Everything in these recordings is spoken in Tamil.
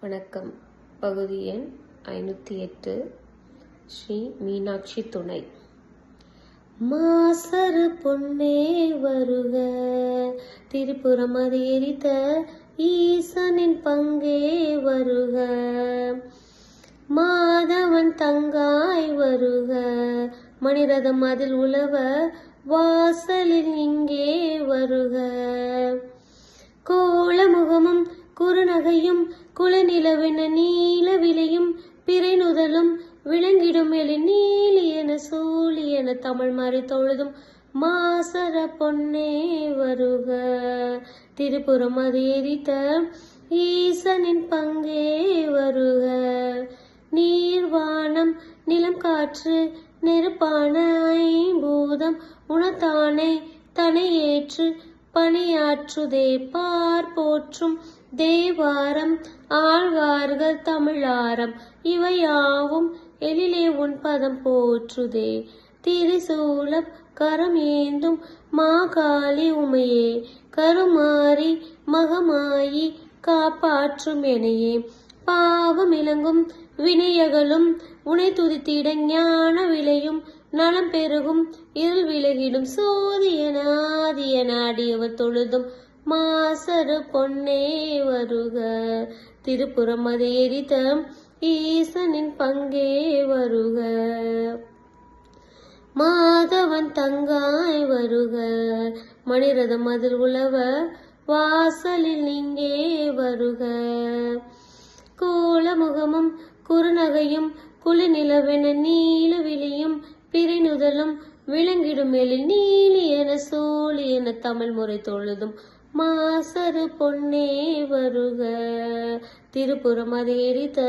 வணக்கம். பகுதி எண் 508. ஸ்ரீ மீனாட்சி துணை. மாசரு பொன்னே வருக, திரிபுரம் அது எரித்த ஈசனின் பங்கே வருக, மாதவன் தங்காய் வருக, மணிரதம் அதில் உலவ வாசலில் இங்கே வருக, கோலமுகமும் குறுநகையும் குளநிலவென நீல விலையும் பிறைநுதலும் விளங்கிடும் எழி நீலி என சூழி என தமிழ் மாறி தொழுதும் மாசர பொன்னே வருக, திருப்புறம் அது எரித்த ஈசனின் பங்கே வருக, நீர்வானம் நிலம் காற்று நெருப்பான ஐம்பூதம் உணத்தானை தனை ஏற்று பணியாற்றுதே பார் போற்றும் தேவாரம் ஆழ்வார்கள் தமிழாரம் இவையாவும் எழிலே உன் பதம் போற்றுதே, திரிசூலம் கரம் ஏந்தும் மாகாளி உமையே, கருமாரி மகமாயி காப்பாற்றும் எனையே, பாவம் இலங்கும் வினையகலும் உனை துதித்திட ஞான விளையும் நலம் பெருகும் இருள் விலகிடும் சோதியன ஆதியன அடியவர் தொழுதும் மாசரு பொன்னே வருக, திருப்புறம் அது எரித்த ஈசனின் பங்கே வருக, மாதவன் தங்காய் வருக, மணிரதம் அதில் உலவ வாசலில் இங்கே வருக, கோலமுகமும் குறுநகையும் குளிநிலவென நீல விழியும் பிறைநுதலும் விளங்கிடும் எழில் நீலி என சூழி என தமிழ் முறை தொழுதும் மாசரு பொன்னே வருக, திருப்புறம் அது எரித்த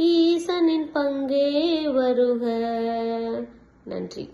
ஈசனின் பங்கே வருக. நன்றி.